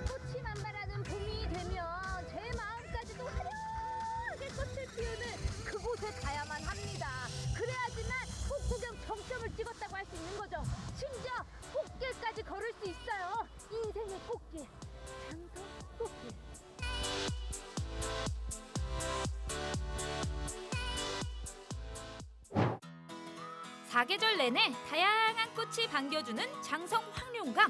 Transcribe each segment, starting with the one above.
꽃이 만발하는 봄이 되면 제 마음까지도 화려하게 꽃을 피우는 그곳에 가야만 합니다. 그래야지만 꽃구경 정점을 찍었다고 할 수 있는 거죠. 심지어 꽃길까지 걸을 수 있어요. 인생의 꽃길, 장성 꽃길. 사계절 내내 다양한 꽃이 반겨주는 장성 황룡강.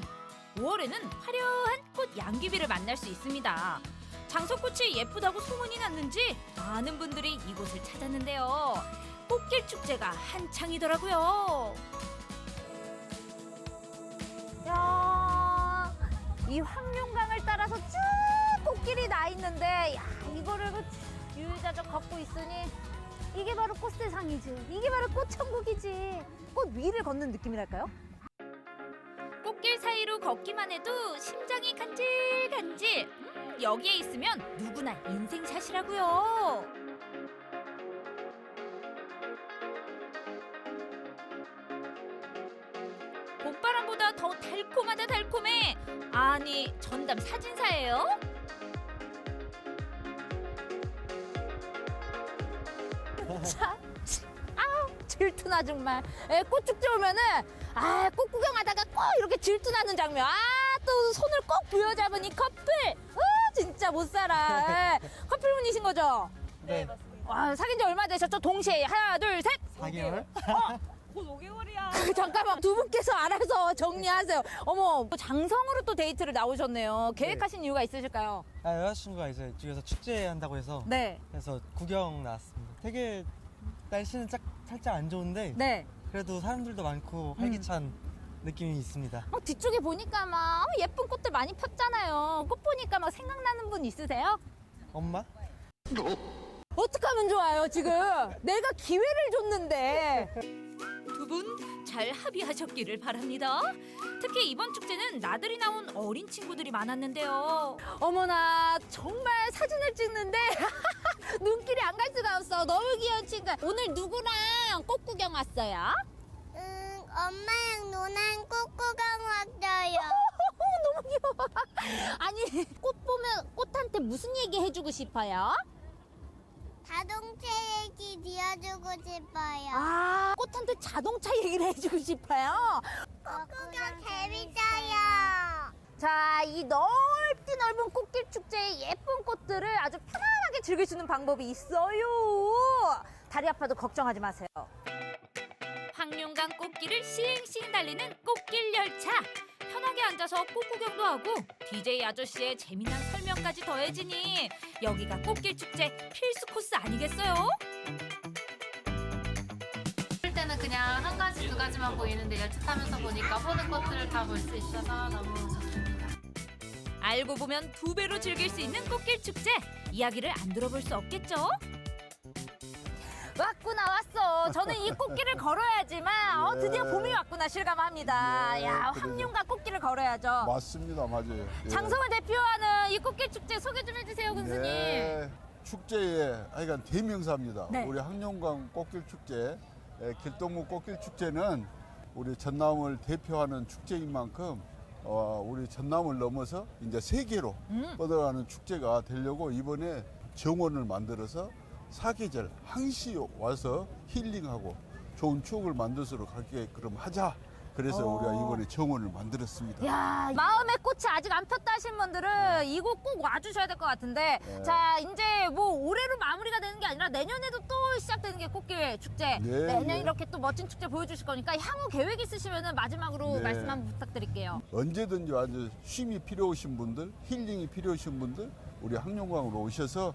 5월에는 화려한 꽃 양귀비를 만날 수 있습니다. 장성꽃이 예쁘다고 소문이 났는지 많은 분들이 이곳을 찾았는데요. 꽃길 축제가 한창이더라고요. 야, 이 황룡강을 따라서 쭉 꽃길이 나 있는데, 야, 이거를 유유자적 걷고 있으니 이게 바로 꽃세상이지. 이게 바로 꽃천국이지. 꽃 위를 걷는 느낌이랄까요? 꽃길 사이로 걷기만 해도 심장이 간질간질. 여기에 있으면 누구나 인생샷이라고요. 봄바람보다 더 달콤하다 달콤해. 아니, 전담 사진사예요? 자, 아우 질투나 정말. 꽃축제 오면은 꽃 구경하다가 꼭 이렇게 질투나는 장면. 또 손을 꼭 부여잡은 이 커플. 진짜 못 살아. 커플분이신 거죠? 네. 와, 사귄 지 얼마 되셨죠? 동시에 하나, 둘, 셋. 4개월? 곧 5개월이야. 잠깐만, 두 분께서 알아서 정리하세요. 어머, 장성으로 또 데이트를 나오셨네요. 계획하신 이유가 있으실까요? 여자친구가 이제 이쪽에서 축제 한다고 해서 네. 그래서 구경 나왔습니다. 되게 날씨는 살짝 안 좋은데 네. 그래도 사람들도 많고 활기찬 느낌이 있습니다. 뒤쪽에 보니까 막 예쁜 꽃들 많이 폈잖아요. 꽃 보니까 막 생각나는 분 있으세요? 엄마? 어떡하면 좋아요, 지금? 내가 기회를 줬는데. 두 분 잘 합의하셨기를 바랍니다. 특히 이번 축제는 나들이 나온 어린 친구들이 많았는데요. 어머나, 정말 사진을 찍는데 눈길이 안 갈 수가 없어. 너무 귀여운 친구. 오늘 누구랑 꽃 구경 왔어요? 엄마랑 누나랑 꽃구경 왔어요. 너무 귀여워. 아니, 꽃 보면 꽃한테 무슨 얘기 해주고 싶어요? 자동차 얘기 들려주고 싶어요. 꽃한테 자동차 얘기를 해주고 싶어요. 꽃구경 재밌어요. 자, 이 넓디 넓은 꽃길 축제의 예쁜 꽃들을 아주 편안하게 즐길 수 있는 방법이 있어요. 다리 아파도 걱정하지 마세요. 황룡강 꽃길을 싱싱 달리는 꽃길 열차. 편하게 앉아서 꽃 구경도 하고 DJ 아저씨의 재미난 설명까지 더해지니 여기가 꽃길 축제 필수 코스 아니겠어요? 볼 때는 그냥 한 가지 두 가지만 보이는데 열차 타면서 보니까 모든 꽃들을 다 볼 수 있어서 너무 좋습니다. 알고 보면 두 배로 즐길 수 있는 꽃길 축제. 이야기를 안 들어볼 수 없겠죠? 왔구나, 왔어. 저는 이 꽃길을 걸어야지만 드디어 봄이 왔구나 실감합니다. 네, 야, 그러죠. 황룡강 꽃길을 걸어야죠. 맞습니다, 맞아요. 예. 장성을 대표하는 이 꽃길 축제 소개 좀 해주세요, 군수님. 네, 축제의 하여간 대명사입니다. 네. 우리 항룡강 꽃길 축제, 길동무 꽃길 축제는 우리 전남을 대표하는 축제인 만큼 우리 전남을 넘어서 이제 세계로 뻗어가는 축제가 되려고 이번에 정원을 만들어서 사계절 항시 와서 힐링하고 좋은 추억을 만들도록 하게 그럼 하자. 그래서 우리가 이번에 정원을 만들었습니다. 야, 마음의 꽃이 아직 안 폈다 하신 분들은 이곳 꼭 와주셔야 될 것 같은데. 네. 자, 이제 뭐 올해로 마무리가 되는 게 아니라 내년에도 또 시작되는 게 꽃길 축제. 네, 내년 네. 이렇게 또 멋진 축제 보여주실 거니까 향후 계획 있으시면 마지막으로 네. 말씀 한번 부탁드릴게요. 언제든지 아주 쉼이 필요하신 분들, 힐링이 필요하신 분들, 우리 항룡강으로 오셔서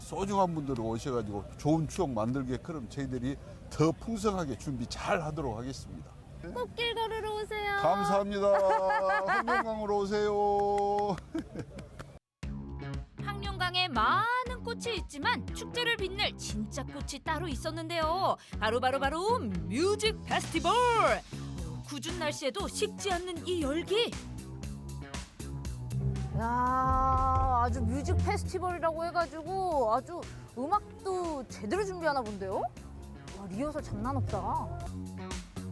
소중한 분들 오셔가지고 좋은 추억 만들게끔 저희들이 더 풍성하게 준비 잘 하도록 하겠습니다. 꽃길 걸으러 오세요. 감사합니다. 항룡강으로 오세요. 황룡강에 많은 꽃이 있지만 축제를 빛낼 진짜 꽃이 따로 있었는데요. 바로 뮤직 페스티벌. 궂은 날씨에도 식지 않는 이 열기. 야, 아주 뮤직 페스티벌이라고 해가지고 아주 음악도 제대로 준비하나 본데요? 와, 리허설 장난 없다.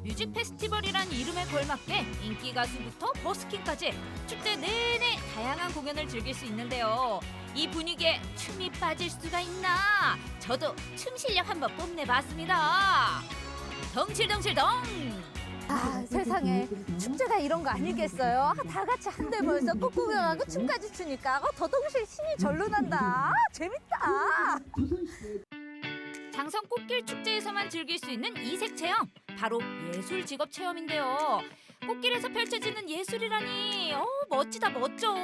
뮤직 페스티벌이란 이름에 걸맞게 인기 가수부터 버스킹까지 축제 내내 다양한 공연을 즐길 수 있는데요. 이 분위기에 춤이 빠질 수가 있나? 저도 춤 실력 한번 뽐내봤습니다. 덩실덩실덩! 아, 세상에 축제가 이런 거 아니겠어요? 다 같이 한데 모여서 꽃구경하고 춤까지 추니까 더동실 신이 절로 난다. 재밌다. 장성 꽃길 축제에서만 즐길 수 있는 이색 체험, 바로 예술 직업 체험인데요. 꽃길에서 펼쳐지는 예술이라니, 멋지다 멋져.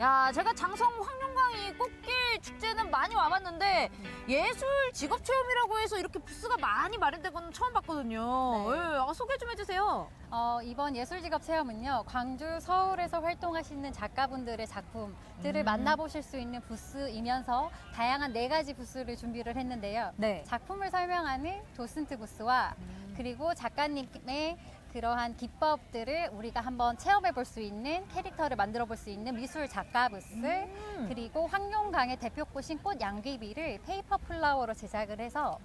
야, 제가 장성 황룡강이 꽃길 축제는 많이 와봤는데 예술 직업 체험이라고 해서 이렇게 부스가 많이 마련된 건 처음 봤거든요. 예, 소개 좀 해주세요. 이번 예술직업 체험은요, 광주, 서울에서 활동하시는 작가분들의 작품들을 만나보실 수 있는 부스이면서 다양한 4가지 부스를 준비를 했는데요. 네. 작품을 설명하는 도슨트 부스와 그리고 작가님의 그러한 기법들을 우리가 한번 체험해 볼 수 있는 캐릭터를 만들어 볼 수 있는 미술 작가 부스, 그리고 황룡강의 대표꽃인 꽃 양귀비를 페이퍼 플라워로 제작을 해서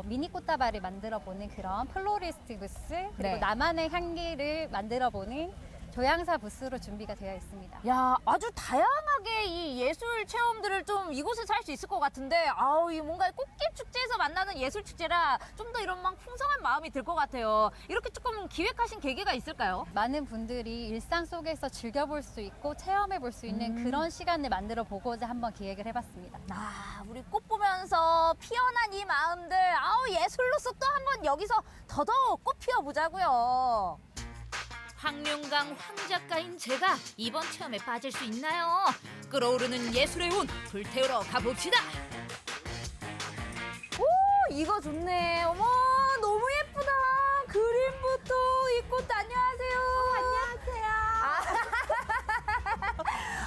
미니 꽃다발을 만들어 보는 그런 플로리스트 부스, 그리고 네. 나만의 향기를 만들어 보는 조향사 부스로 준비가 되어 있습니다. 야, 아주 다양하게 이 예술 체험들을 좀 이곳에서 할 수 있을 것 같은데, 이 뭔가 꽃길 축제에서 만나는 예술 축제라 좀 더 이런 막 풍성한 마음이 들 것 같아요. 이렇게 조금 기획하신 계기가 있을까요? 많은 분들이 일상 속에서 즐겨볼 수 있고 체험해 볼 수 있는 그런 시간을 만들어 보고자 한번 기획을 해봤습니다. 우리 꽃 보면서 피어난 이 마음들, 예술로서 또 한번 여기서 더더욱 꽃 피워보자고요. 황룡강 황작가인 제가 이번 체험에 빠질 수 있나요? 끓어오르는 예술의 운 불태우러 가봅시다. 이거 좋네. 어머, 너무 예쁘다. 그림부터 이 꽃 안녕하세요. 안녕하세요.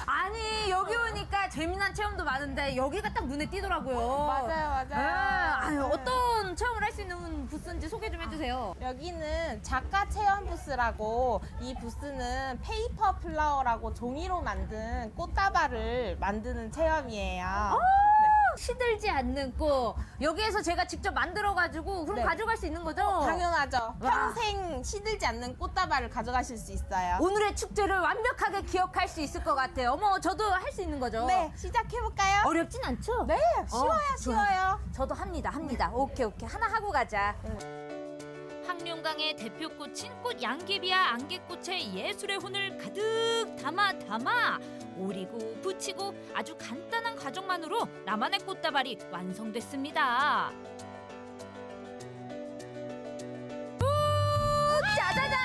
아니, 여기 오니까 재미난 체험도 많은데 여기가 딱 눈에 띄더라고요. 맞아요. 어떤 체험을 할 수 있는 부스인지 소개 좀 해주세요. 여기는 작가 체험 부스라고, 이 부스는 페이퍼 플라워라고 종이로 만든 꽃다발을 만드는 체험이에요. 시들지 않는 꽃. 여기에서 제가 직접 만들어가지고 그럼 네. 가져갈 수 있는 거죠? 당연하죠. 와. 평생 시들지 않는 꽃다발을 가져가실 수 있어요. 오늘의 축제를 완벽하게 기억할 수 있을 것 같아요. 어머, 저도 할 수 있는 거죠? 네, 시작해볼까요? 어렵진 않죠? 네, 쉬워요, 쉬워요. 저도 합니다. 오케이. 하나 하고 가자. 황룡강의 대표꽃인 꽃 양귀비와 안개꽃의 예술의 혼을 가득 담아 오리고 붙이고 아주 간단한 과정만으로 나만의 꽃다발이 완성됐습니다. 짜자잔!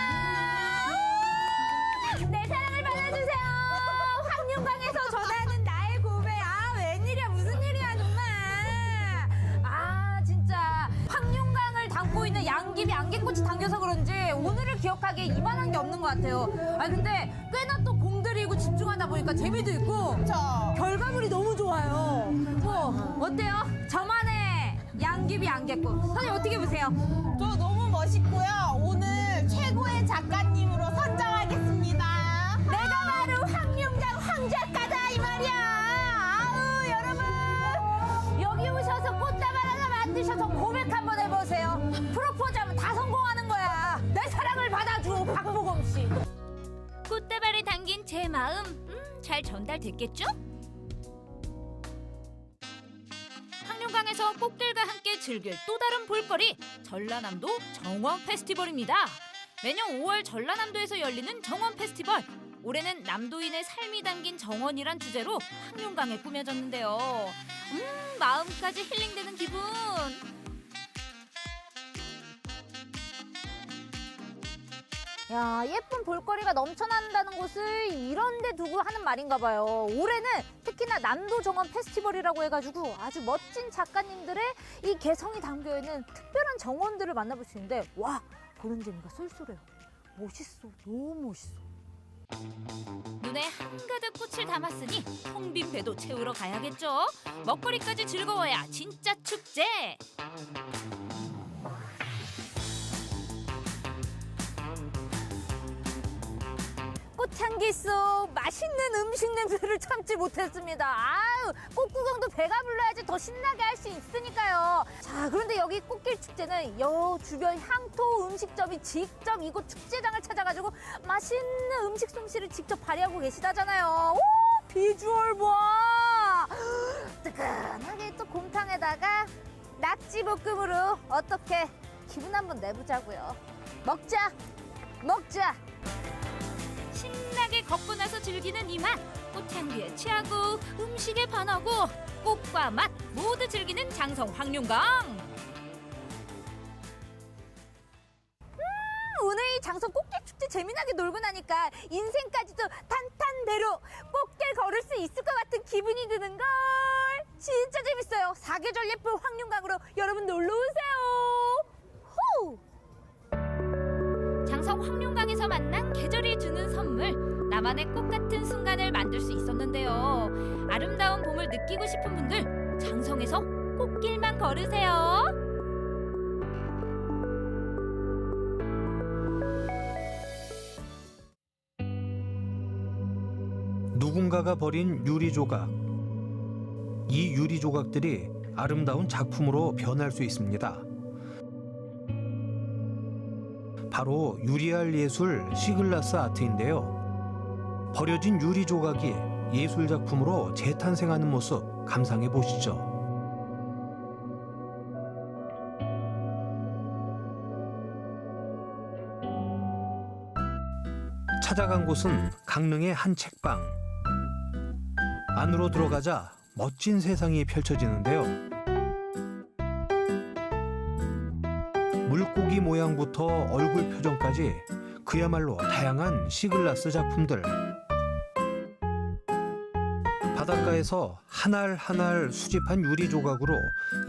내 사랑을 받아주세요. 황룡강에서 전하는 나의 고백. 웬일이야, 무슨 일이야, 정말. 진짜 황룡강을 담고 있는 양귀비 안개꽃이 담겨서 그런지 오늘을 기억하기에 이만한 게 없는 것 같아요. 근데 꽤나 또 공들이고 집중하다 보니까 재미도 있고 그렇죠. 결과물이 너무 좋아요. 어때요? 저만의 양귀비 안개꽃. 선생님 어떻게 보세요? 저 너무 멋있고요. 오늘 최고의 작가님으로 선정하겠습니다. 내가 바로 황룡강 황작가다 이 말이야. 여러분 여기 오셔서 꽃다발 하나 만드셔서 고백 한번 해보세요. 프로포즈하면 다 성공하는 거야. 내 사랑을 받아줘, 박보검 씨. 꽃다발에 담긴 제 마음 잘 전달됐겠죠? 황룡강에서 꽃길과 함께 즐길 또 다른 볼거리, 전라남도 정원 페스티벌입니다. 매년 5월 전라남도에서 열리는 정원 페스티벌. 올해는 남도인의 삶이 담긴 정원이란 주제로 황룡강에 꾸며졌는데요. 마음까지 힐링되는 기분. 야, 예쁜 볼거리가 넘쳐난다는 곳을 이런 데 두고 하는 말인가 봐요. 올해는 특히나 남도 정원 페스티벌이라고 해가지고 아주 멋진 작가님들의 이 개성이 담겨있는 특별한 정원들을 만나볼 수 있는데, 와, 보는 재미가 쏠쏠해요. 멋있어, 너무 멋있어. 눈에 한가득 꽃을 담았으니 텅 빈 배도 채우러 가야겠죠. 먹거리까지 즐거워야 진짜 축제. 꽃이 꽃향기 속 맛있는 음식 냄새를 참지 못했습니다. 아유, 꽃구경도 배가 불러야지 더 신나게 할 수 있으니까요. 자, 그런데 여기 꽃길 축제는 여 주변 향토 음식점이 직접 이곳 축제장을 찾아가지고 맛있는 음식 솜씨를 직접 발휘하고 계시다잖아요. 오, 비주얼 봐! 뜨끈하게 또 곰탕에다가 낙지볶음으로 어떻게 기분 한번 내보자고요. 먹자! 먹자! 신나게 걷고 나서 즐기는 이 맛. 꽃향기에 취하고 음식에 반하고 꽃과 맛 모두 즐기는 장성 황룡강. 오늘 이 장성 꽃길 축제 재미나게 놀고 나니까 인생까지도 탄탄대로 꽃길 걸을 수 있을 것 같은 기분이 드는걸. 진짜 재밌어요. 사계절 예쁜 황룡강으로 여러분 놀러오세요. 호! 장성 황룡강에서 만난 계절이 주는 선물, 나만의 꽃 같은 순간을 만들 수 있었는데요. 아름다운 봄을 느끼고 싶은 분들, 장성에서 꽃길만 걸으세요. 누군가가 버린 유리 조각. 이 유리 조각들이 아름다운 작품으로 변할 수 있습니다. 바로 유리알 예술 시글라스 아트인데요. 버려진 유리 조각이 예술 작품으로 재탄생하는 모습 감상해 보시죠. 찾아간 곳은 강릉의 한 책방. 안으로 들어가자 멋진 세상이 펼쳐지는데요. 물고기 모양부터 얼굴 표정까지 그야말로 다양한 시글라스 작품들. 바닷가에서 한 알 한 알 수집한 유리 조각으로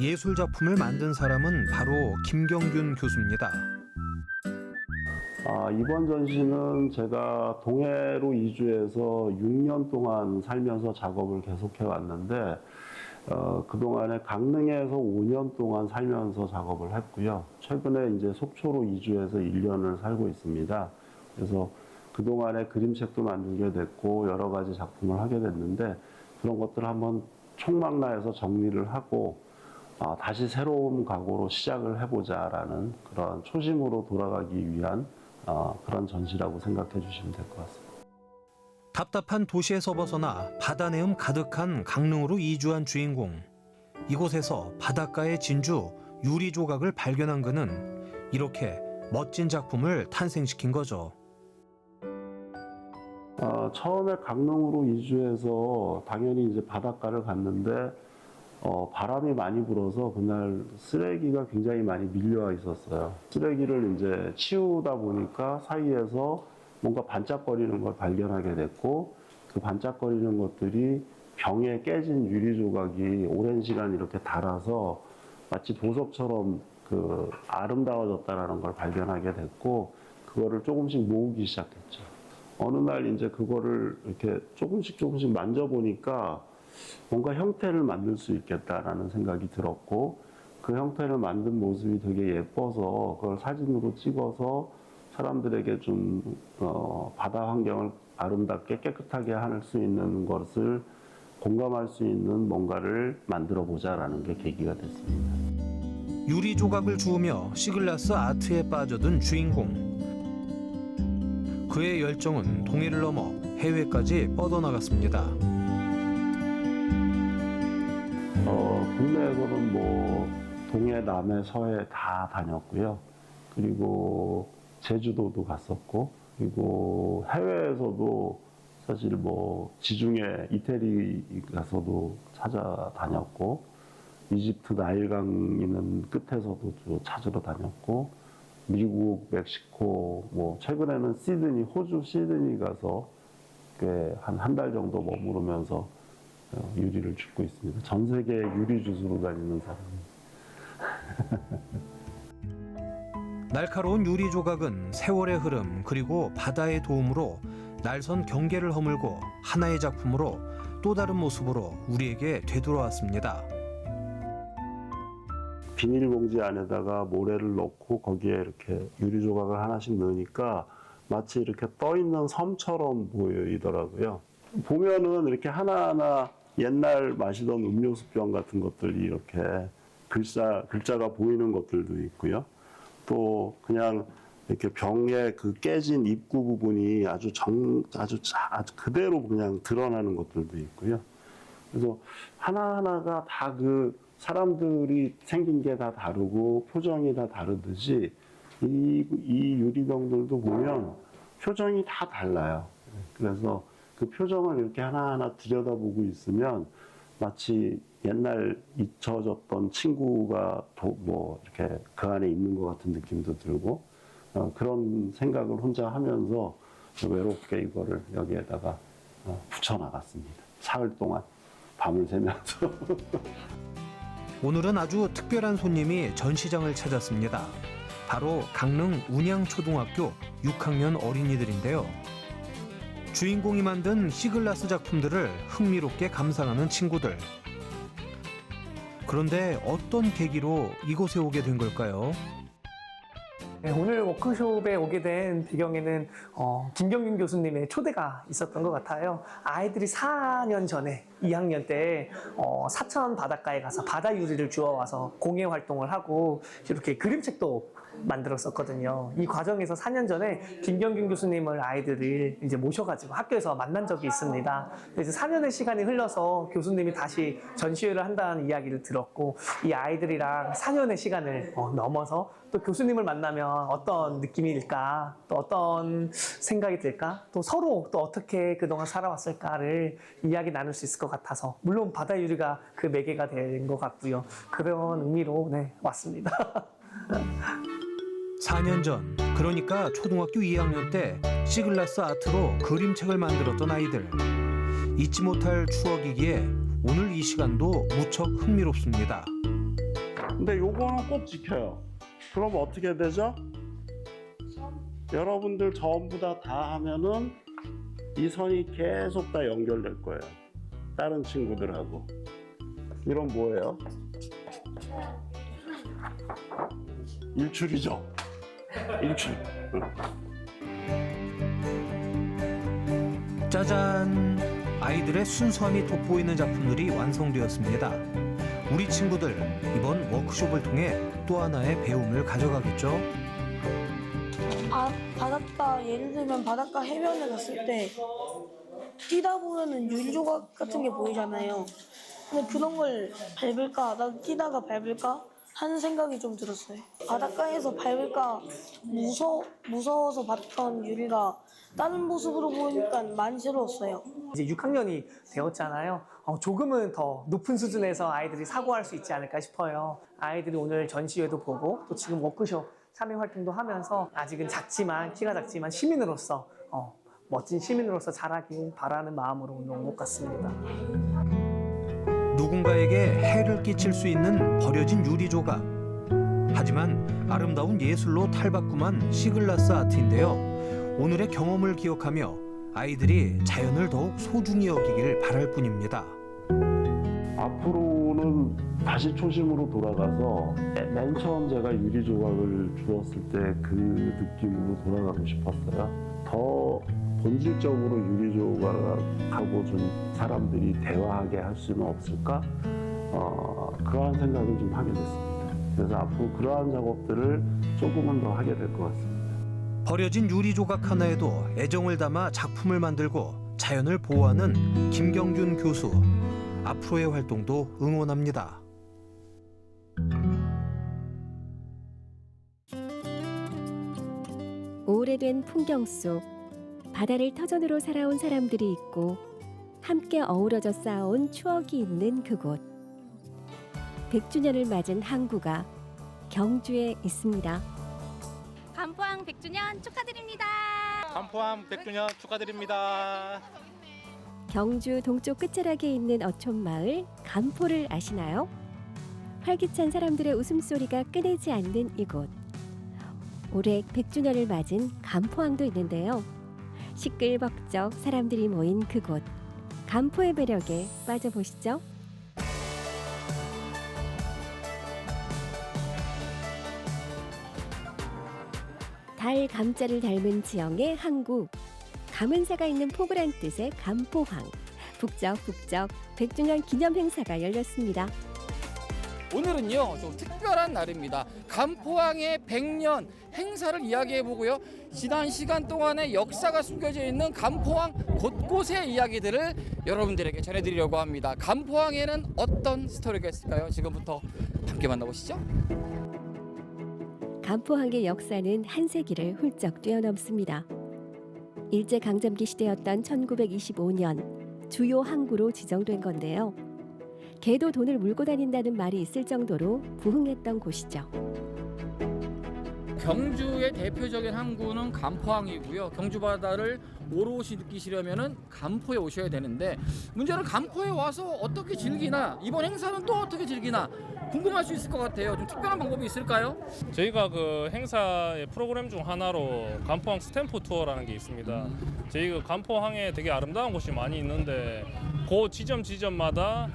예술 작품을 만든 사람은 바로 김경균 교수입니다. 이번 전시는 제가 동해로 이주해서 6년 동안 살면서 작업을 계속해 왔는데 그동안에 강릉에서 5년 동안 살면서 작업을 했고요. 최근에 이제 속초로 이주해서 1년을 살고 있습니다. 그래서 그동안에 그림책도 만들게 됐고 여러 가지 작품을 하게 됐는데 그런 것들을 한번 총망라해서 정리를 하고 다시 새로운 각오로 시작을 해보자라는 그런 초심으로 돌아가기 위한 그런 전시라고 생각해 주시면 될 것 같습니다. 답답한 도시에서 벗어나 바다 내음 가득한 강릉으로 이주한 주인공. 이곳에서 바닷가의 진주 유리 조각을 발견한 그는 이렇게 멋진 작품을 탄생시킨 거죠. 처음에 강릉으로 이주해서 당연히 이제 바닷가를 갔는데 바람이 많이 불어서 그날 쓰레기가 굉장히 많이 밀려와 있었어요. 쓰레기를 이제 치우다 보니까 사이에서 뭔가 반짝거리는 걸 발견하게 됐고 그 반짝거리는 것들이 병에 깨진 유리 조각이 오랜 시간 이렇게 달아서 마치 보석처럼 그 아름다워졌다라는 걸 발견하게 됐고 그거를 조금씩 모으기 시작했죠. 어느 날 이제 그거를 이렇게 조금씩 만져보니까 뭔가 형태를 만들 수 있겠다라는 생각이 들었고 그 형태를 만든 모습이 되게 예뻐서 그걸 사진으로 찍어서 사람들에게 좀 바다 환경을 아름답게 깨끗하게 할 수 있는 것을 공감할 수 있는 뭔가를 만들어 보자라는 게 계기가 됐습니다. 유리 조각을 주우며 시글라스 아트에 빠져든 주인공. 그의 열정은 동해를 넘어 해외까지 뻗어나갔습니다. 국내에서는 뭐 동해, 남해, 서해 다 다녔고요. 그리고 제주도도 갔었고, 그리고 해외에서도 사실 뭐 지중해 이태리 가서도 찾아다녔고, 이집트 나일강 있는 끝에서도 좀 찾으러 다녔고, 미국, 멕시코, 뭐 최근에는 시드니, 호주 시드니 가서 꽤 한 달 정도 머무르면서 유리를 줍고 있습니다. 전 세계 유리 주스로 다니는 사람입니다. 날카로운 유리 조각은 세월의 흐름 그리고 바다의 도움으로 날선 경계를 허물고 하나의 작품으로 또 다른 모습으로 우리에게 되돌아왔습니다. 비닐봉지 안에다가 모래를 넣고 거기에 이렇게 유리 조각을 하나씩 넣으니까 마치 이렇게 떠 있는 섬처럼 보이더라고요. 보면은 이렇게 하나하나 옛날 마시던 음료수병 같은 것들이 이렇게 글자가 보이는 것들도 있고요. 또 그냥 이렇게 병의 그 깨진 입구 부분이 아주 그대로 그냥 드러나는 것들도 있고요. 그래서 하나하나가 다 그 사람들이 생긴 게 다 다르고 표정이 다 다르듯이 이 유리병들도 보면 표정이 다 달라요. 그래서 그 표정을 이렇게 하나하나 들여다보고 있으면 마치 옛날 잊혀졌던 친구가 뭐 이렇게 그 안에 있는 것 같은 느낌도 들고 그런 생각을 혼자 하면서 외롭게 이거를 여기에다가 붙여나갔습니다. 사흘 동안 밤을 새면서. 오늘은 아주 특별한 손님이 전시장을 찾았습니다. 바로 강릉 운양초등학교 6학년 어린이들인데요. 주인공이 만든 시글라스 작품들을 흥미롭게 감상하는 친구들. 그런데 어떤 계기로 이곳에 오게 된 걸까요? 네, 오늘 워크숍에 오게 된 배경에는 김경균 교수님의 초대가 있었던 것 같아요. 아이들이 4년 전에 2학년 때 사천 바닷가에 가서 바다 유리를 주워와서 공예 활동을 하고 이렇게 그림책도 만들었었거든요. 이 과정에서 4년 전에 김경균 교수님을 아이들을 이제 모셔가지고 학교에서 만난 적이 있습니다. 그래서 4년의 시간이 흘러서 교수님이 다시 전시회를 한다는 이야기를 들었고 이 아이들이랑 4년의 시간을 넘어서 또 교수님을 만나면 어떤 느낌일까, 또 어떤 생각이 들까, 또 서로 또 어떻게 그동안 살아왔을까를 이야기 나눌 수 있을 것 같아서 물론 바다 유리가 그 매개가 된 것 같고요. 그런 의미로 왔습니다. 4년 전, 그러니까 초등학교 2학년 때 시글라스 아트로 그림책을 만들었던 아이들. 잊지 못할 추억이기에 오늘 이 시간도 무척 흥미롭습니다. 근데 요거는 꼭 지켜요. 그럼 어떻게 되죠? 여러분들 전부 다 하면은 이 선이 계속 다 연결될 거예요. 다른 친구들하고. 이건 뭐예요? 일출이죠? 일출. 짜잔! 아이들의 순수함이 돋보이는 작품들이 완성되었습니다. 우리 친구들, 이번 워크숍을 통해 또 하나의 배움을 가져가겠죠? 바닷가, 예를 들면 바닷가 해변에 갔을 때 뛰다 보면은 유리조각 같은 게 보이잖아요. 근데 그런 걸 밟을까, 난 뛰다가 밟을까 하는 생각이 좀 들었어요. 바닷가에서 밟을까 무서워서 봤던 유리가 다른 모습으로 보니까 많이 새로웠어요. 이제 6학년이 되었잖아요. 조금은 더 높은 수준에서 아이들이 사고할 수 있지 않을까 싶어요. 아이들이 오늘 전시회도 보고 또 지금 워크숍 참여 활동도 하면서 아직은 키가 작지만 시민으로서 멋진 시민으로서 자라길 바라는 마음으로 오늘 온 것 같습니다. 누군가에게 해를 끼칠 수 있는 버려진 유리 조각. 하지만 아름다운 예술로 탈바꿈한 시글라스 아트인데요. 오늘의 경험을 기억하며 아이들이 자연을 더욱 소중히 여기길 바랄 뿐입니다. 앞으로는 다시 초심으로 돌아가서 맨 처음 제가 유리 조각을 주웠을 때 그 느낌으로 돌아가고 싶었어요. 더 본질적으로 유리 조각하고 좀 사람들이 대화하게 할 수는 없을까? 그러한 생각을 좀 하게 됐습니다. 그래서 앞으로 그러한 작업들을 조금은 더 하게 될 것 같습니다. 버려진 유리 조각 하나에도 애정을 담아 작품을 만들고 자연을 보호하는 김경균 교수. 앞으로의 활동도 응원합니다. 오래된 풍경 속 바다를 터전으로 살아온 사람들이 있고 함께 어우러져 쌓아온 추억이 있는 그곳. 100주년을 맞은 항구가 경주에 있습니다. 감포항 100주년 축하드립니다. 감포항 100주년 축하드립니다. 경주 동쪽 끝자락에 있는 어촌마을 감포를 아시나요? 활기찬 사람들의 웃음소리가 끊이지 않는 이곳. 올해 100주년을 맞은 감포항도 있는데요. 시끌벅적 사람들이 모인 그곳. 감포의 매력에 빠져보시죠. 달 감자를 닮은 지형의 항구, 감은사가 있는 포구란 뜻의 감포항, 북적북적 100주년 기념 행사가 열렸습니다. 오늘은요 좀 특별한 날입니다. 감포항의 100년 행사를 이야기해보고요. 지난 시간 동안의 역사가 숨겨져 있는 감포항 곳곳의 이야기들을 여러분들에게 전해드리려고 합니다. 감포항에는 어떤 스토리가 있을까요? 지금부터 함께 만나보시죠. 감포항의 역사는 한 세기를 훌쩍 뛰어넘습니다. 일제강점기 시대였던 1925년 주요 항구로 지정된 건데요. 개도 돈을 물고 다닌다는 말이 있을 정도로 부흥했던 곳이죠. 경주의 대표적인 항구는 감포항이고요. 경주 바다를 오롯이 느끼시려면은 감포에 오셔야 되는데 문제는 감포에 와서 어떻게 즐기나, 이번 행사는 또 어떻게 즐기나 궁금할 수 있을 것 같아요. 좀 특별한 방법이 있을까요? 저희가 그 행사의 프로그램 중 하나로 감포항 스탬프 투어라는 게 있습니다. 저희 그 감포항에 되게 아름다운 곳이 많이 있는데 그 지점마다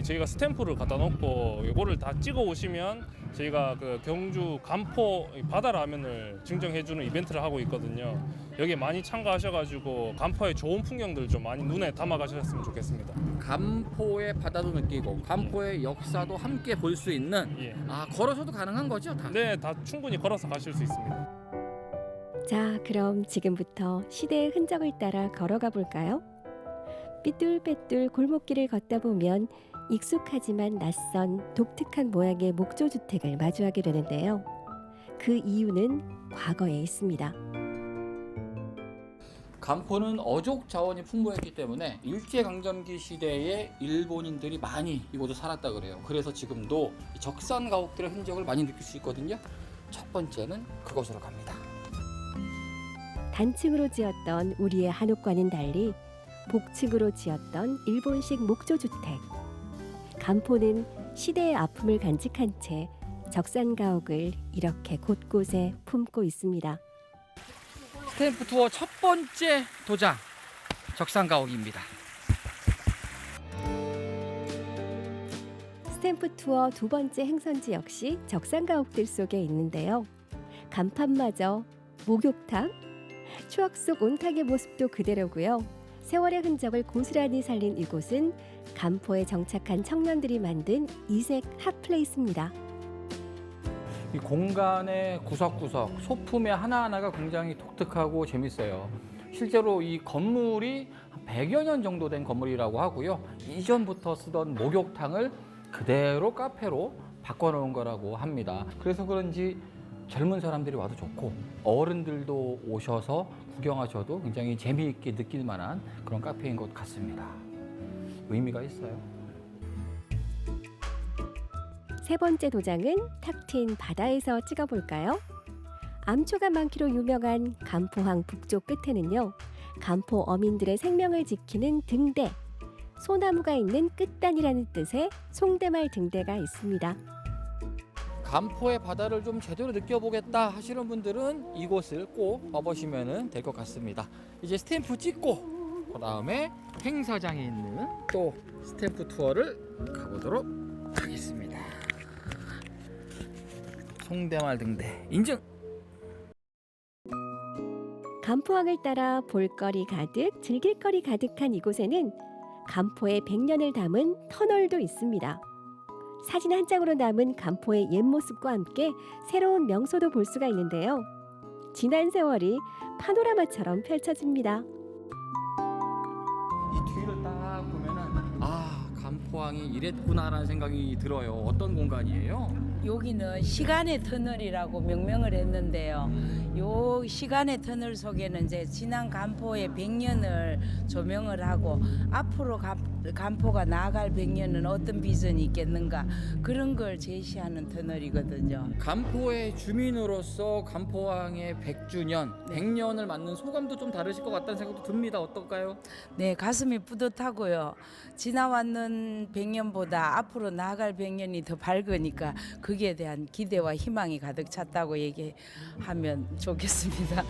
저희가 스탬프를 갖다 놓고 이거를 다 찍어 오시면 저희가 그 경주 감포 바다라면을 증정해주는 이벤트를 하고 있거든요. 여기 많이 참가하셔가지고 감포의 좋은 풍경들 좀 많이 눈에 담아가셨으면 좋겠습니다. 감포의 바다도 느끼고 감포의 역사도 함께 볼 수 있는 걸어서도 가능한 거죠? 다? 네, 다 충분히 걸어서 가실 수 있습니다. 자, 그럼 지금부터 시대의 흔적을 따라 걸어가 볼까요? 삐뚤빼뚤 골목길을 걷다 보면 익숙하지만 낯선 독특한 모양의 목조주택을 마주하게 되는데요. 그 이유는 과거에 있습니다. 감포는 어족 자원이 풍부했기 때문에 일제강점기 시대에 일본인들이 많이 이곳에 살았다 그래요. 그래서 지금도 적산 가옥들의 흔적을 많이 느낄 수 있거든요. 첫 번째는 그곳으로 갑니다. 단층으로 지었던 우리의 한옥과는 달리 복층으로 지었던 일본식 목조주택. 감포는 시대의 아픔을 간직한 채 적산가옥을 이렇게 곳곳에 품고 있습니다. 스탬프 투어 첫 번째 도장, 적산가옥입니다. 스탬프 투어 두 번째 행선지 역시 적산가옥들 속에 있는데요. 간판마저 목욕탕, 추억 속 온탕의 모습도 그대로고요. 세월의 흔적을 고스란히 살린 이곳은 감포에 정착한 청년들이 만든 이색 핫플레이스입니다. 이 공간의 구석구석, 소품의 하나하나가 굉장히 독특하고 재밌어요. 실제로 이 건물이 100여 년 정도 된 건물이라고 하고요. 이전부터 쓰던 목욕탕을 그대로 카페로 바꿔놓은 거라고 합니다. 그래서 그런지 젊은 사람들이 와도 좋고 어른들도 오셔서 구경하셔도 굉장히 재미있게 느낄 만한 그런 카페인 것 같습니다. 의미가 있어요. 세 번째 도장은 탁 트인 바다에서 찍어볼까요? 암초가 많기로 유명한 감포항 북쪽 끝에는요. 감포 어민들의 생명을 지키는 등대, 소나무가 있는 끝단이라는 뜻의 송대말 등대가 있습니다. 감포의 바다를 좀 제대로 느껴보겠다 하시는 분들은 이곳을 꼭 와보시면 될 것 같습니다. 이제 스탬프 찍고 그 다음에 행사장에 있는 또 스탬프 투어를 가보도록 하겠습니다. 송대말 등대 인증! 감포항을 따라 볼거리 가득, 즐길거리 가득한 이곳에는 감포의 100년을 담은 터널도 있습니다. 사진 한 장으로 남은 감포의 옛 모습과 함께 새로운 명소도 볼 수가 있는데요. 지난 세월이 파노라마처럼 펼쳐집니다. 이 뒤를 딱 보면은 감포항이 이랬구나라는 생각이 들어요. 어떤 공간이에요? 여기는 시간의 터널이라고 명명을 했는데요. 요 시간의 터널 속에는 이제 지난 감포의 100년을 조명을 하고 앞으로 감포가 나아갈 100년은 어떤 비전이 있겠는가 그런 걸 제시하는 터널이거든요. 감포의 주민으로서 감포항의 100주년, 100년을 맞는 소감도 좀 다르실 것 같다는 생각도 듭니다. 어떨까요? 네, 가슴이 뿌듯하고요. 지나왔는 100년보다 앞으로 나아갈 100년이 더 밝으니까 거기에 대한 기대와 희망이 가득 찼다고 얘기하면 좋겠습니다.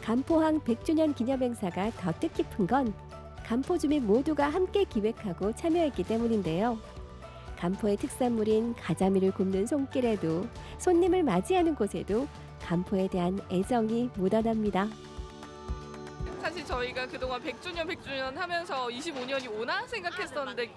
감포항 100주년 기념행사가 더 뜻깊은 건 감포 주민 모두가 함께 기획하고 참여했기 때문인데요. 감포의 특산물인 가자미를 굽는 손길에도 손님을 맞이하는 곳에도 간포에 대한 애정이 묻어납니다. 사실 저희가 그동안 100주년 하면서 25년이 오나 생각했었는데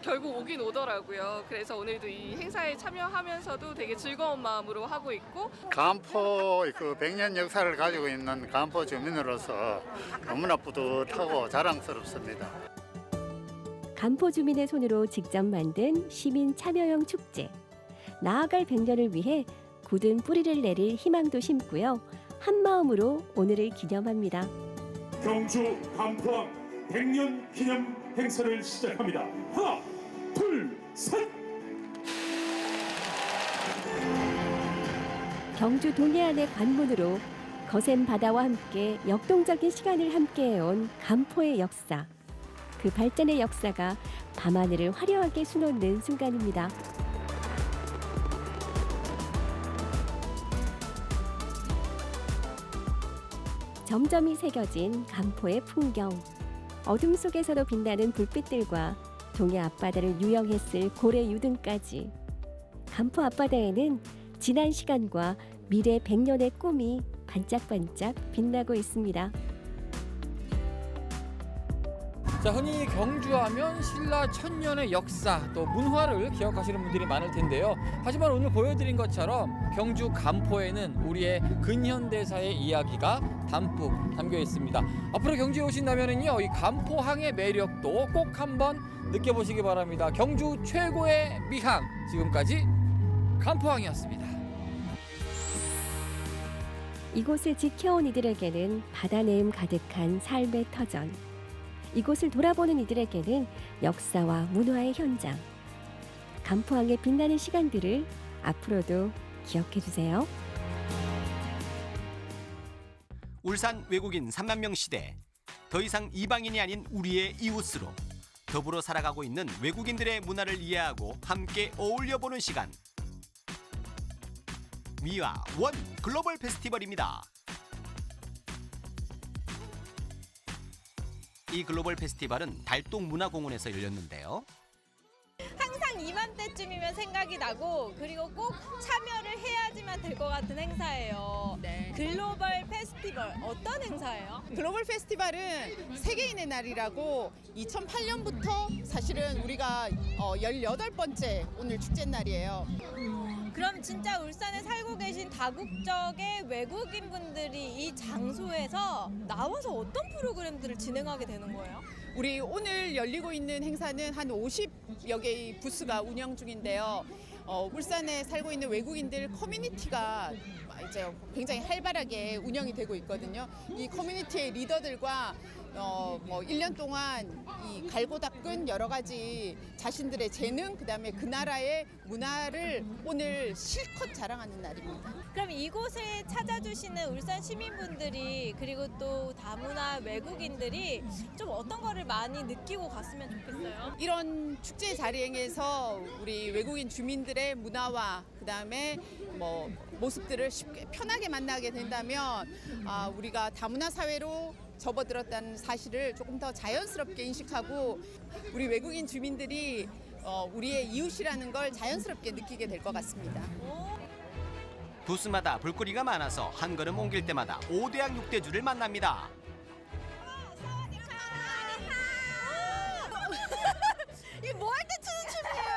결국 오긴 오더라고요. 그래서 오늘도 이 행사에 참여하면서도 되게 즐거운 마음으로 하고 있고, 간포 그 100년 역사를 가지고 있는 간포 주민으로서 너무나 뿌듯하고 자랑스럽습니다. 간포 주민의 손으로 직접 만든 시민 참여형 축제. 나아갈 100년을 위해 굳은 뿌리를 내릴 희망도 심고요. 한 마음으로 오늘을 기념합니다. 경주 간포항 100년 기념 행사를 시작합니다. 하나, 둘, 셋! 경주 동해안의 관문으로 거센 바다와 함께 역동적인 시간을 함께해온 간포의 역사. 그 발전의 역사가 밤하늘을 화려하게 수놓는 순간입니다. 점점이 새겨진 간포의 풍경. 어둠 속에서도 빛나는 불빛들과 동해 앞바다를 유영했을 고래 유등까지. 간포 앞바다에는 지난 시간과 미래 100년의 꿈이 반짝반짝 빛나고 있습니다. 자, 흔히 경주하면 신라 천년의 역사 또 문화를 기억하시는 분들이 많을 텐데요. 하지만 오늘 보여드린 것처럼 경주 간포에는 우리의 근현대사의 이야기가 담뿍 담겨 있습니다. 앞으로 경주에 오신다면은요, 이 간포항의 매력도 꼭 한번 느껴보시기 바랍니다. 경주 최고의 미항, 지금까지 간포항이었습니다. 이곳을 지켜온 이들에게는 바다 내음 가득한 삶의 터전. 이곳을 돌아보는 이들에게는 역사와 문화의 현장. 간포항의 빛나는 시간들을 앞으로도 기억해 주세요. 울산 외국인 3만 명 시대. 더 이상 이방인이 아닌 우리의 이웃으로 더불어 살아가고 있는 외국인들의 문화를 이해하고 함께 어울려보는 시간. 미화 원 글로벌 페스티벌입니다. 이 글로벌 페스티벌은 달동문화공원에서 열렸는데요. 항상 이맘때쯤이면 생각이 나고, 그리고 꼭 참여를 해야지만 될 것 같은 행사예요. 글로벌 페스티벌 어떤 행사예요? 글로벌 페스티벌은 세계인의 날이라고 2008년부터 사실은 우리가 18번째 오늘 축제 날이에요. 그럼 진짜 울산에 살고 계신 다국적의 외국인 분들이 이 장소에서 나와서 어떤 프로그램들을 진행하게 되는 거예요? 우리 오늘 열리고 있는 행사는 한 50여 개의 부스가 운영 중인데요. 울산에 살고 있는 외국인들 커뮤니티가 이제 굉장히 활발하게 운영이 되고 있거든요. 이 커뮤니티의 리더들과 1년 동안 이 갈고 닦은 여러 가지 자신들의 재능, 그다음에 그 나라의 문화를 오늘 실컷 자랑하는 날입니다. 그럼 이곳에 찾아주시는 울산 시민분들이, 그리고 또 다문화 외국인들이 좀 어떤 거를 많이 느끼고 갔으면 좋겠어요? 이런 축제 자리에서 우리 외국인 주민들의 문화와 그다음에 모습들을 쉽게 편하게 만나게 된다면 우리가 다문화 사회로 접어들었다는 사실을 조금 더 자연스럽게 인식하고 우리 외국인 주민들이 우리의 이웃이라는 걸 자연스럽게 느끼게 될 것 같습니다. 부스마다 볼거리가 많아서 한 걸음 옮길 때마다 5대양 6대주를 만납니다. 이 뭐 할 때 추는 춤이에요?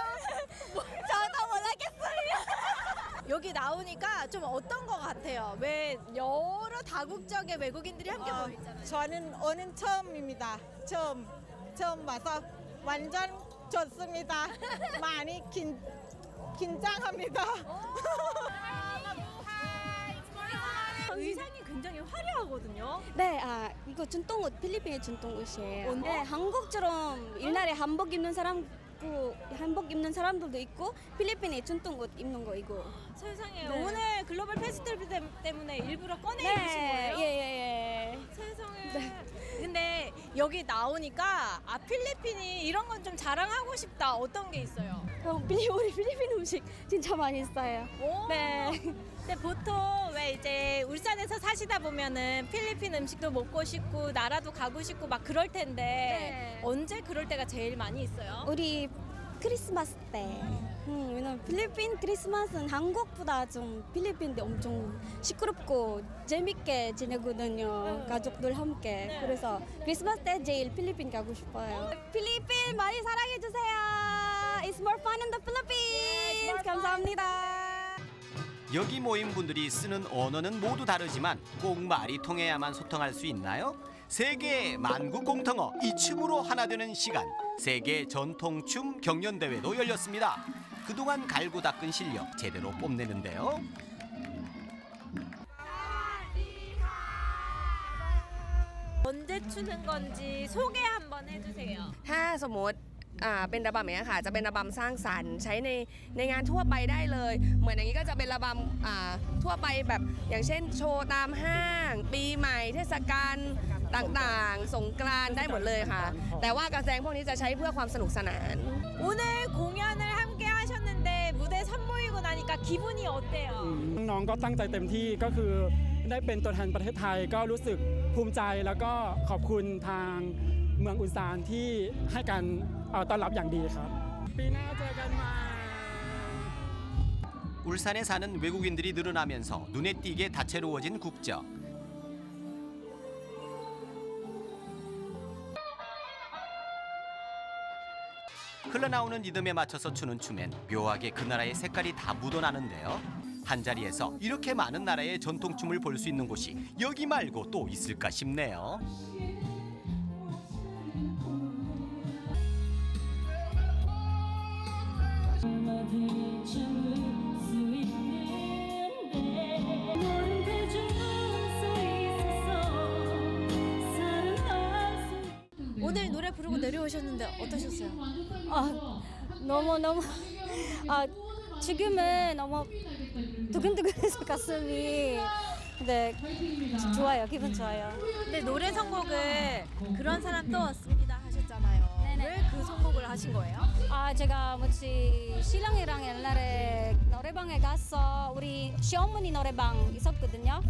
저도 몰라겠어요. 여기 나오니까 좀 어떤 거 같아요? 왜 여러 다국적의 외국인들이 함께 모이잖아요. 저는 오늘 처음입니다. 처음 와서 완전 좋습니다. 많이 긴장합니다. 의상이 굉장히 화려하거든요. 네, 이거 전통옷, 필리핀의 전통옷이에요. 언어? 네, 한국처럼 옛날에 한복 입는 사람들도 있고 필리핀의 전통옷 입는 거 이거. 세상에, 네. 오늘 글로벌 페스티벌 때문에 일부러 꺼내 네, 입으신 거예요? 예. 세상에. 네. 근데 여기 나오니까 필리핀이 이런 건 좀 자랑하고 싶다. 어떤 게 있어요? 우리 필리핀 음식 진짜 많이 있어요. 네. 근데 보통 왜 이제 울산에서 사시다 보면은 필리핀 음식도 먹고 싶고 나라도 가고 싶고 막 그럴 텐데 네. 언제 그럴 때가 제일 많이 있어요? 우리 크리스마스 때. 왜냐면 필리핀 크리스마스는 한국보다 좀 필리핀도 엄청 시끄럽고 재밌게 지내거든요. 가족들 함께. 그래서 크리스마스 때 제일 필리핀 가고 싶어요. 필리핀 많이 사랑해 주세요. It's more fun in the Philippines. 감사합니다. 여기 모인 분들이 쓰는 언어는 모두 다르지만 꼭 말이 통해야만 소통할 수 있나요? 세계 만국 공통어 이 춤으로 하나 되는 시간. 세계 전통춤 경연대회도 열렸습니다. 그동안 갈고 닦은 실력 제대로 뽐내는데요. 언제 추는 건지 소개 한번 해주세요. ถ้าสมมติเป็นระบำอย่างนี้ยค่ะจะเป็นระบำสร้างสรรค์ใช้ในงานทั่วไปได้เลย เหมือนอย่างนี้ก็จะเป็นระบำทั่วไปแบบอย่างเช่นโชว์ตามห้างปีใหม่เทศกาลต่างๆสงกรานต์ได้หมดเลยค่ะแต่ว่าการแสดงพวกนี้จะใช้เพื่อความสนุกสนาน 오늘 공연을 함께 하셨는데 무대 선보이고 나니까 기분이 어때요? น้องๆก็ตั้งใจเต็มที่ก็คือได้เป็นตัวแทนประเทศไทยก็รู้สึกภูมิใจแล้วก็ขอบคุณทางเมืองอุลซานที่ให้การต้อนรับอย่างดีครับปีหน้าเจอกันใหม่ 울산에 사는 외국인들이 늘어나면서 눈에 띄게 다채로워진 국적. 흘러나오는 리듬에 맞춰서 추는 춤엔 묘하게 그 나라의 색깔이 다 묻어나는데요. 한자리에서 이렇게 많은 나라의 전통춤을 볼 수 있는 곳이 여기 말고 또 있을까 싶네요. 오늘 노래 부르고 내려오셨는데 어떠셨어요? 너무 지금은 너무 두근두근해서 가슴이 좋아요. 기분 좋아요. 근데 노래 선곡을 그런 사람 또 왔습니다 하셨잖아요. 왜 그 선곡을 하신 거예요? 제가 신랑이랑 옛날에 노래방에 가서 우리 시어머니 노래방 있었거든요.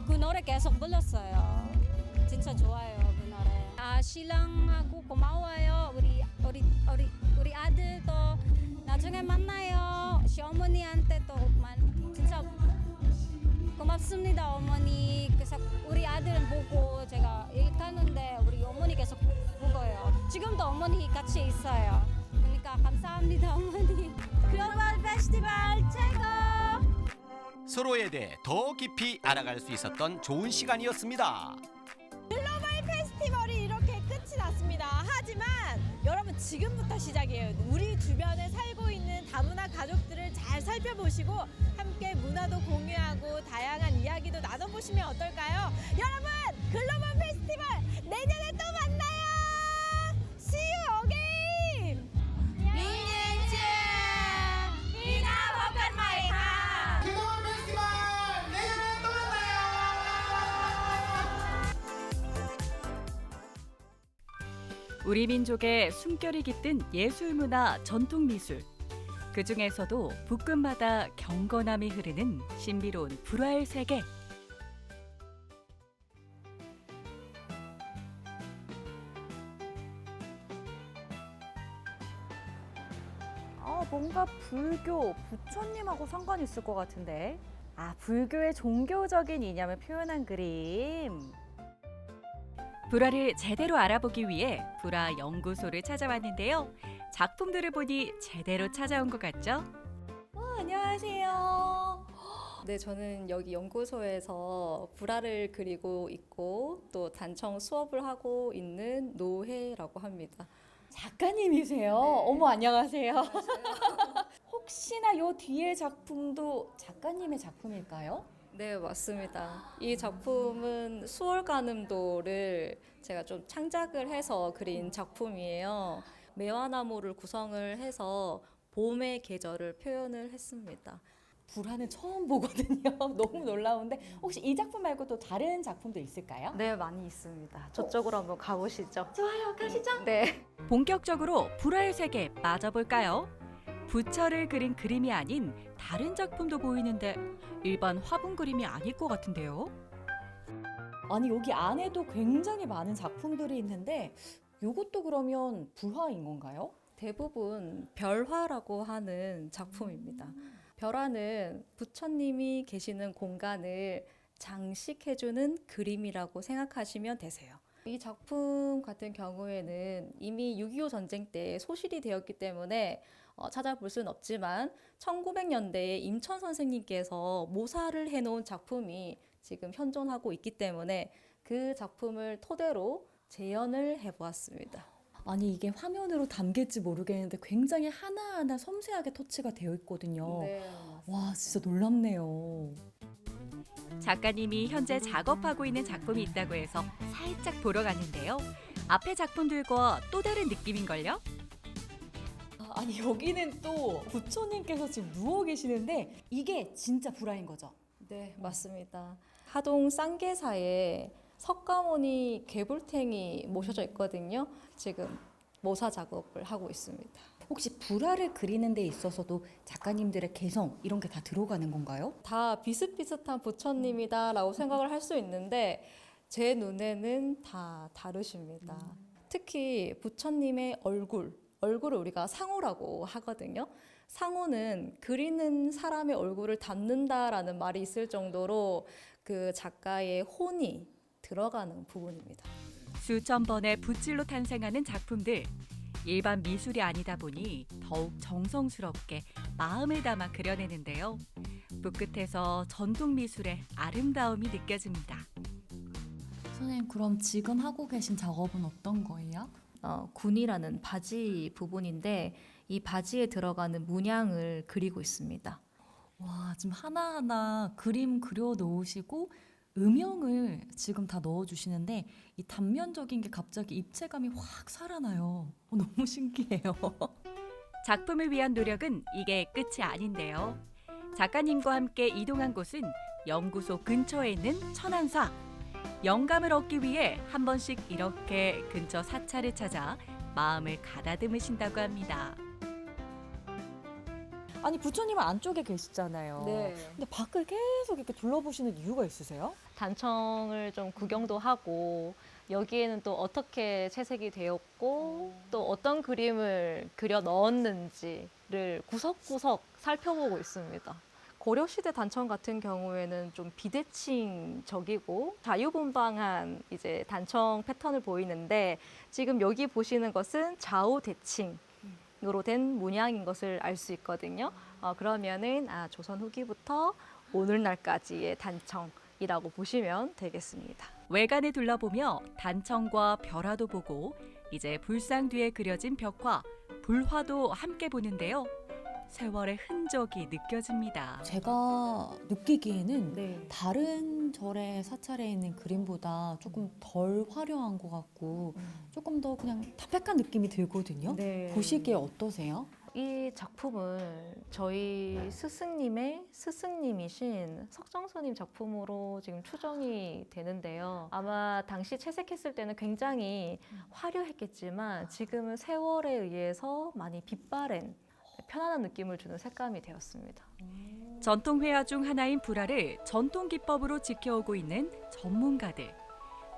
그 노래 계속 불렀어요. 진짜 좋아요 그 노래. 신랑하고 고마워요. 우리 아들도 나중에 만나요. 시어머니한테 또 진짜 고맙습니다 어머니. 그래서 우리 아들은 보고 제가 일 가는데 우리 어머니 계속 보고요. 지금도 어머니 같이 있어요. 그러니까 감사합니다 어머니. 글로벌 페스티벌 최고. 서로에 대해 더 깊이 알아갈 수 있었던 좋은 시간이었습니다. 글로벌 페스티벌이 이렇게 끝이 났습니다. 하지만 여러분 지금부터 시작이에요. 우리 주변에 살고 있는 다문화 가족들을 잘 살펴보시고 함께 문화도 공유하고 다양한 이야기도 나눠보시면 어떨까요? 여러분 글로벌 페스티벌 내년에 또 만나요. See you again. 明年见ปีหน้าพบกันใหม่ค่ะ 우리 민족의 숨결이 깃든 예술문화 전통미술. 그 중에서도 붓끝마다 경건함이 흐르는 신비로운 불화의 세계. 뭔가 불교, 부처님하고 상관이 있을 것 같은데. 불교의 종교적인 이념을 표현한 그림. 불화를 제대로 알아보기 위해 불화 연구소를 찾아왔는데요. 작품들을 보니 제대로 찾아온 것 같죠? 안녕하세요. 네, 저는 여기 연구소에서 불화를 그리고 있고 또 단청 수업을 하고 있는 노혜라고 합니다. 작가님이세요? 어머, 안녕하세요. 혹시나 요 뒤에 작품도 작가님의 작품일까요? 네, 맞습니다. 이 작품은 수월가늠도를 제가 좀 창작을 해서 그린 작품이에요. 매화나무를 구성을 해서 봄의 계절을 표현을 했습니다. 불화는 처음 보거든요. 너무 놀라운데 혹시 이 작품 말고 또 다른 작품도 있을까요? 네, 많이 있습니다. 저쪽으로 한번 가보시죠. 좋아요, 가시죠. 네. 본격적으로 불화의 세계에 빠져볼까요? 부처를 그린 그림이 아닌 다른 작품도 보이는데 일반 화분 그림이 아닐 것 같은데요? 아니, 여기 안에도 굉장히 많은 작품들이 있는데 이것도 그러면 불화인 건가요? 대부분 별화라고 하는 작품입니다. 별화는 부처님이 계시는 공간을 장식해주는 그림이라고 생각하시면 되세요. 이 작품 같은 경우에는 이미 6.25 전쟁 때 소실이 되었기 때문에 찾아볼 수는 없지만 1900년대에 임천 선생님께서 모사를 해놓은 작품이 지금 현존하고 있기 때문에 그 작품을 토대로 재현을 해보았습니다. 아니 이게 화면으로 담길지 모르겠는데 굉장히 하나하나 섬세하게 터치가 되어 있거든요. 네, 와 진짜 놀랍네요. 작가님이 현재 작업하고 있는 작품이 있다고 해서 살짝 보러 갔는데요. 앞에 작품들과 또 다른 느낌인걸요? 아니 여기는 또 부처님께서 지금 누워 계시는데 이게 진짜 불화인 거죠? 네, 맞습니다. 하동 쌍계사에 석가모니 괴불탱이 모셔져 있거든요. 지금 모사 작업을 하고 있습니다. 혹시 불화를 그리는 데 있어서도 작가님들의 개성 이런 게 다 들어가는 건가요? 다 비슷비슷한 부처님이다라고 생각을 할 수 있는데 제 눈에는 다 다르십니다. 특히 부처님의 얼굴을 우리가 상호라고 하거든요. 상호는 그리는 사람의 얼굴을 담는다라는 말이 있을 정도로 그 작가의 혼이 들어가는 부분입니다. 수천 번의 붓질로 탄생하는 작품들. 일반 미술이 아니다 보니 더욱 정성스럽게 마음을 담아 그려내는데요. 붓끝에서 전통 미술의 아름다움이 느껴집니다. 선생님 그럼 지금 하고 계신 작업은 어떤 거예요? 군이라는 바지 부분인데 이 바지에 들어가는 문양을 그리고 있습니다. 와 지금 하나하나 그림 그려 놓으시고 음영을 지금 다 넣어주시는데 이 단면적인 게 갑자기 입체감이 확 살아나요. 너무 신기해요. 작품을 위한 노력은 이게 끝이 아닌데요. 작가님과 함께 이동한 곳은 연구소 근처에 있는 천안사. 영감을 얻기 위해 한 번씩 이렇게 근처 사찰을 찾아 마음을 가다듬으신다고 합니다. 아니 부처님은 안쪽에 계시잖아요. 네. 근데 밖을 계속 이렇게 둘러보시는 이유가 있으세요? 단청을 좀 구경도 하고 여기에는 또 어떻게 채색이 되었고 또 어떤 그림을 그려 넣었는지를 구석구석 살펴보고 있습니다. 고려시대 단청 같은 경우에는 좀 비대칭적이고 자유분방한 이제 단청 패턴을 보이는데 지금 여기 보시는 것은 좌우대칭으로 된 문양인 것을 알 수 있거든요. 그러면은 조선 후기부터 오늘날까지의 단청이라고 보시면 되겠습니다. 외관을 둘러보며 단청과 별화도 보고 이제 불상 뒤에 그려진 벽화, 불화도 함께 보는데요. 세월의 흔적이 느껴집니다. 제가 느끼기에는 다른 절의 사찰에 있는 그림보다 조금 덜 화려한 것 같고 조금 더 그냥 담백한 느낌이 들거든요. 보시기에 어떠세요? 이 작품을 저희 스승님의 스승님이신 석정스님 작품으로 지금 추정이 되는데요. 아마 당시 채색했을 때는 굉장히 화려했겠지만 지금은 세월에 의해서 많이 빛바랜 편안한 느낌을 주는 색감이 되었습니다. 전통 회화 중 하나인 불화를 전통 기법으로 지켜오고 있는 전문가들.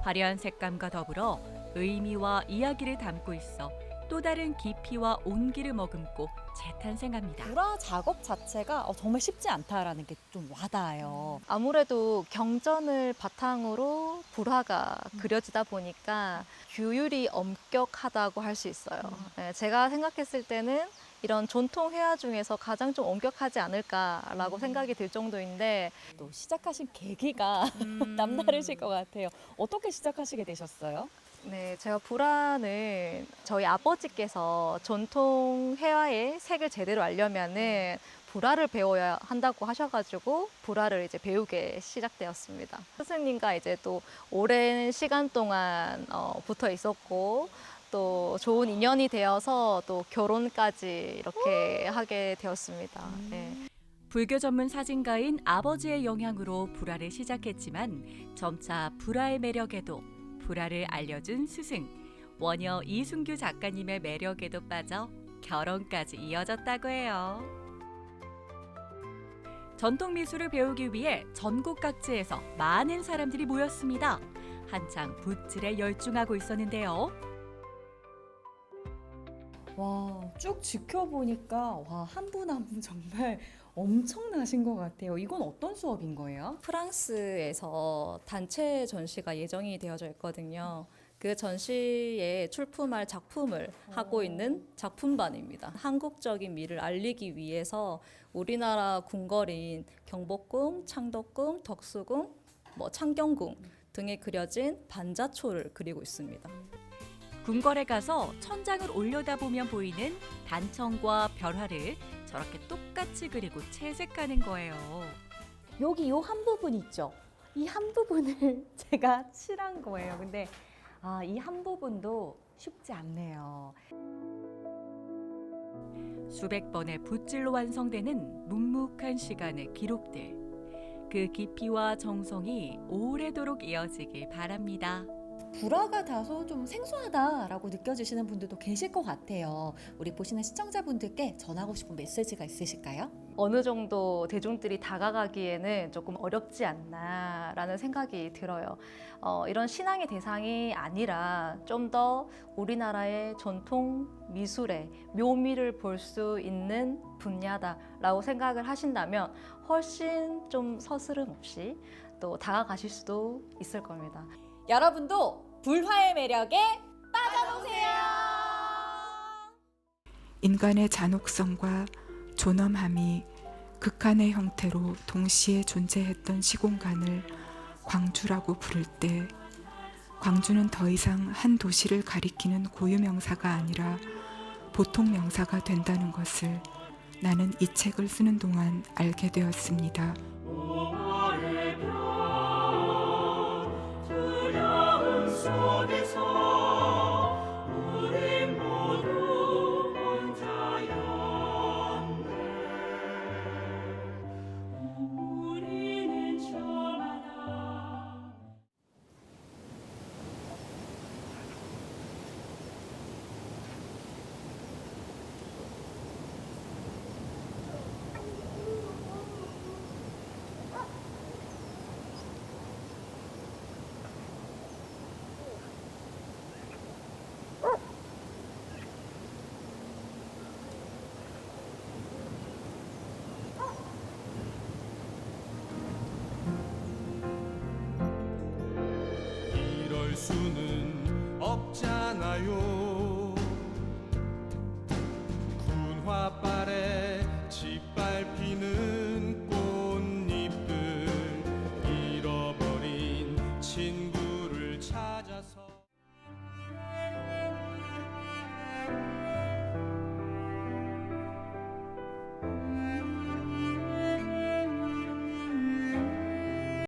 화려한 색감과 더불어 의미와 이야기를 담고 있어 또 다른 깊이와 온기를 머금고 재탄생합니다. 불화 작업 자체가 정말 쉽지 않다라는 게 좀 와닿아요. 아무래도 경전을 바탕으로 불화가 그려지다 보니까 규율이 엄격하다고 할 수 있어요. 제가 생각했을 때는 이런 전통 회화 중에서 가장 좀 엄격하지 않을까라고 생각이 들 정도인데 또 시작하신 계기가 남다르실 것 같아요. 어떻게 시작하시게 되셨어요? 네, 제가 불화는 저희 아버지께서 전통 회화의 색을 제대로 알려면은 불화를 배워야 한다고 하셔가지고 불화를 이제 배우게 시작되었습니다. 스승님과 이제 또 오랜 시간 동안 붙어 있었고 또 좋은 인연이 되어서 또 결혼까지 이렇게 하게 되었습니다. 네. 불교 전문 사진가인 아버지의 영향으로 불화를 시작했지만 점차 불화의 매력에도 불화를 알려준 스승 원여 이순규 작가님의 매력에도 빠져 결혼까지 이어졌다고 해요. 전통 미술을 배우기 위해 전국 각지에서 많은 사람들이 모였습니다. 한창 붓질에 열중하고 있었는데요. 와, 쭉 지켜보니까 와, 한 분 한 분 정말 엄청나신 것 같아요. 이건 어떤 수업인 거예요? 프랑스에서 단체 전시가 예정이 되어져 있거든요. 그 전시에 출품할 작품을 하고 있는 작품반입니다. 한국적인 미를 알리기 위해서 우리나라 궁궐인 경복궁, 창덕궁, 덕수궁, 창경궁 등에 그려진 반자초를 그리고 있습니다. 궁궐에 가서 천장을 올려다보면 보이는 단청과 별화를 저렇게 똑같이 그리고 채색하는 거예요. 여기 요 한 부분 있죠? 이 한 부분을 제가 칠한 거예요. 근데 이 한 부분도 쉽지 않네요. 수백 번의 붓질로 완성되는 묵묵한 시간의 기록들. 그 깊이와 정성이 오래도록 이어지길 바랍니다. 불화가 다소 좀 생소하다라고 느껴지시는 분들도 계실 것 같아요. 우리 보시는 시청자분들께 전하고 싶은 메시지가 있으실까요? 어느 정도 대중들이 다가가기에는 조금 어렵지 않나라는 생각이 들어요. 이런 신앙의 대상이 아니라 좀 더 우리나라의 전통 미술의 묘미를 볼 수 있는 분야다라고 생각을 하신다면 훨씬 좀 서스름 없이 또 다가가실 수도 있을 겁니다. 여러분도 불화의 매력에 빠져보세요. 인간의 잔혹성과 존엄함이 극한의 형태로 동시에 존재했던 시공간을 광주라고 부를 때 광주는 더 이상 한 도시를 가리키는 고유명사가 아니라 보통 명사가 된다는 것을 나는 이 책을 쓰는 동안 알게 되었습니다. 이럴 수는 없잖아요.